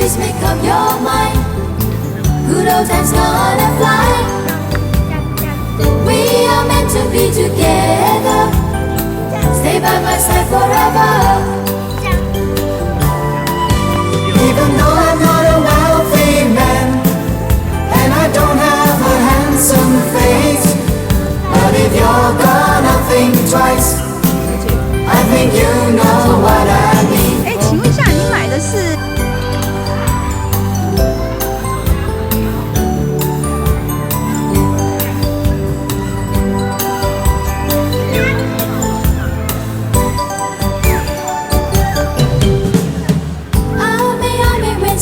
please make up your mind. Good old times gonna fly. We are meant to be together. Stay by my side forever. Even though I'm not a wealthy man, and I don't have a handsome face, but if you're gonna think twice, I think you know what I mean. 请问一下，你买的是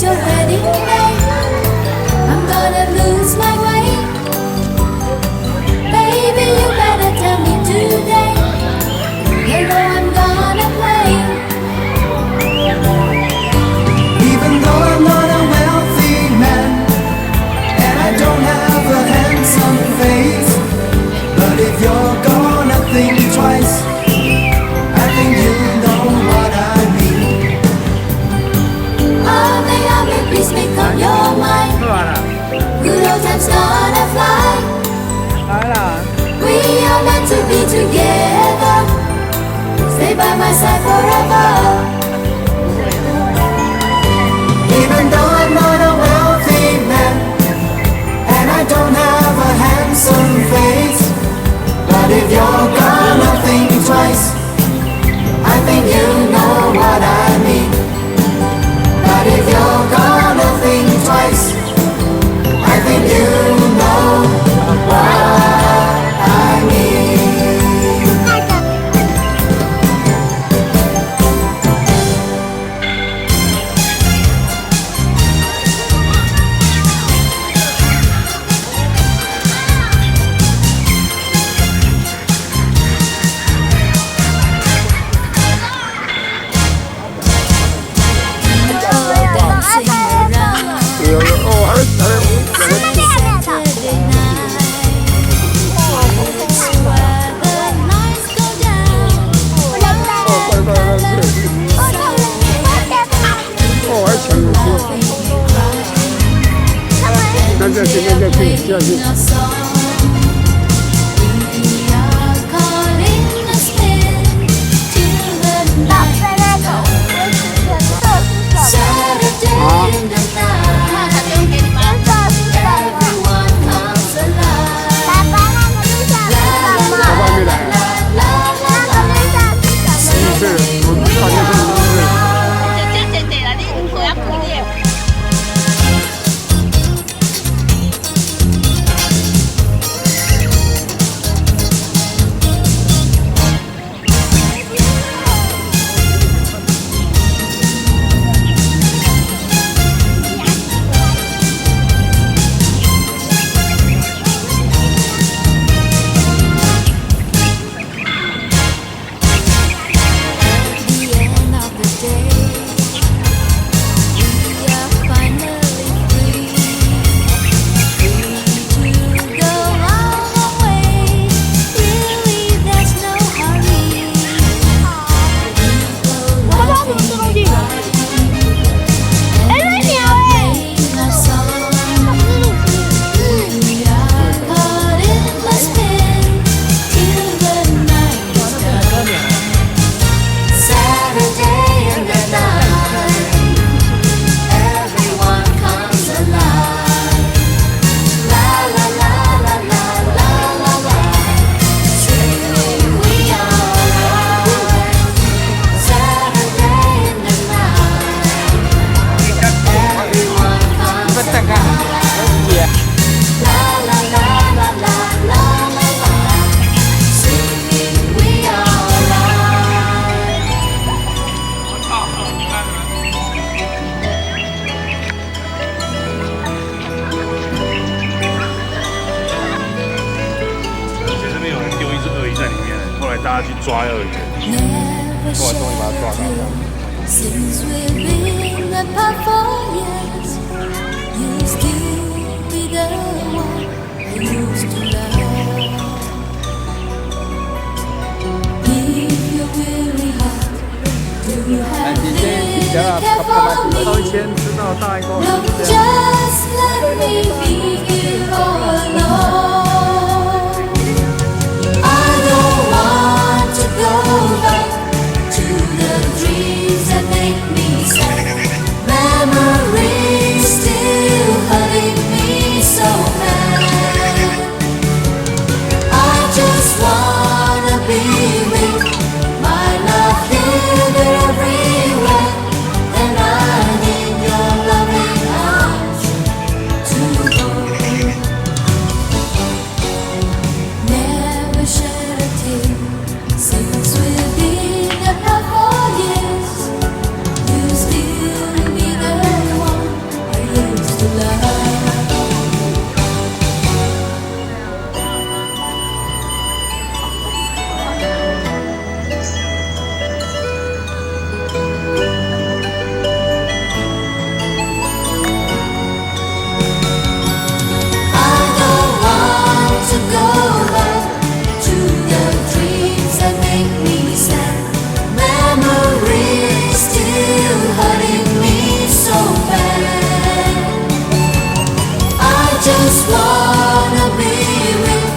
？Your wedding day, I'm gonna lose my way. Baby, you better tell me today. You know I'm gonna play. Even though I'm not a wealthy man, and I don't have a handsome face, but if you're gonna think twice, I think you know what I mean. Please make up your mind. Good old times gonna fly. We are meant to be together. Stay by my side forever. Even though I'm not a wealthy man, and I don't have a handsome face, but if you're gonna think twice, I think you know what I mean. But if you're gonna think twice, I think you know what I mean. 大家去抓鳄鱼，后来终于把它抓到了。Since we've been apart for years, you'll still be the one I used to love. If you're really hot, do you have a little care for me? 早以前知道大安公园 No, 是这样。 just let me be you all alone. I don't want to go back to the dreams that make me sad. Memories still hurting me so bad. I just wanna be with my love here, there, everywhere, and I need your loving arms to hold. Never shed a tear since we've been apart for years. You still be the one I used to love. I don't want to go back to the dreams that make me sad. Memories still hurting me so bad. I just wanna be with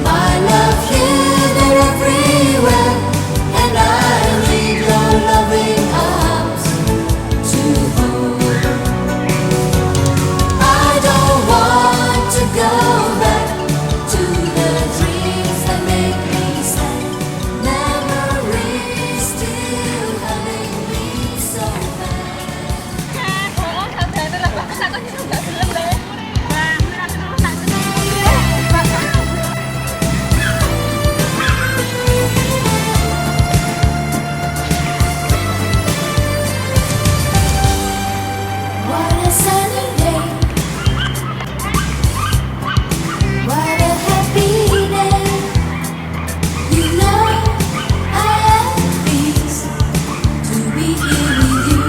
my love here, there, everywhere, and I need your loving arms to hold. I don't want to go back to the dreams that make me sad. Memories still hurting me so bad. What a sunny day. What a happy day. You know I am pleased to be here with you.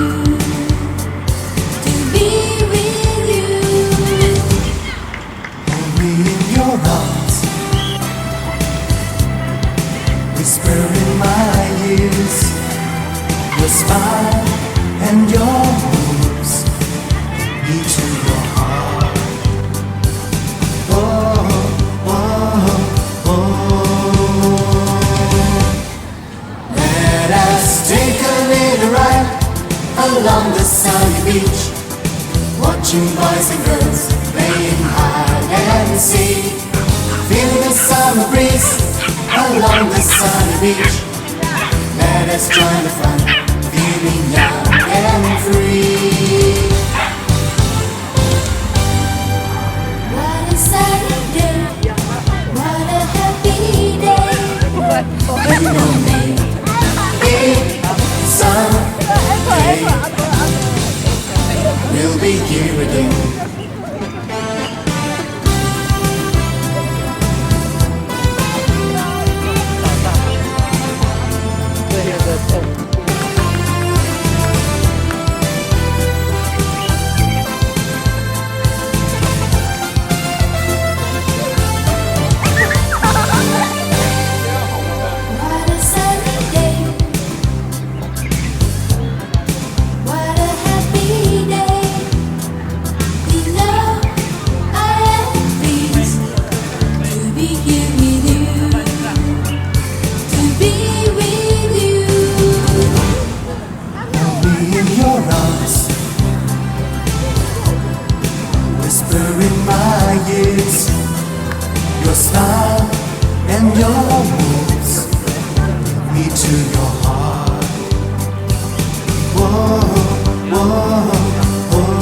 To be with you. Hold me in your arms, whisper in my ears. Your smile and your moves me to your heart. Oh, oh, oh. Let us take a little ride along the sunny beach, watching boys and girls playing hide and seek. Feel the summer breeze along the sunny beach. Let us join the fun, feeling young and free. What a sunny day. What a happy day. You know me. Someday we'll be here again. What a sunny day. What a happy day. You know I am pleased to be here with you. To be with you. Hold me in your arms, whisper in my ears. Your smile and your moves me to your heart. Whoa, whoa, whoa.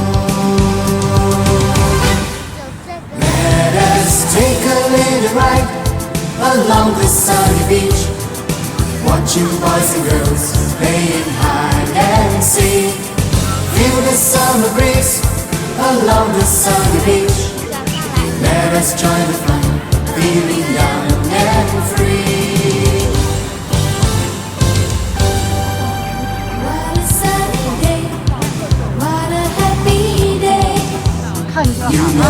Let us take a little ride along the sunny beach, watching boys and girls playing hide and seek. Feel the summer breeze along the sunny beach. Let us join the fun, feeling young and free. What a sunny day. What a happy day. 看一个好啊，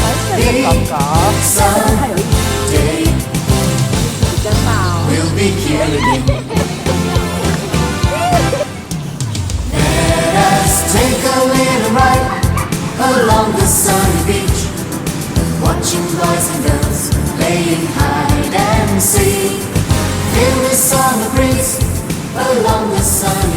还是很高高， Someday 比较大哦。 we'll be here again. Let us take along the sunny beach, watching boys and girls playing hide and seek. Feel the summer breeze along the sunny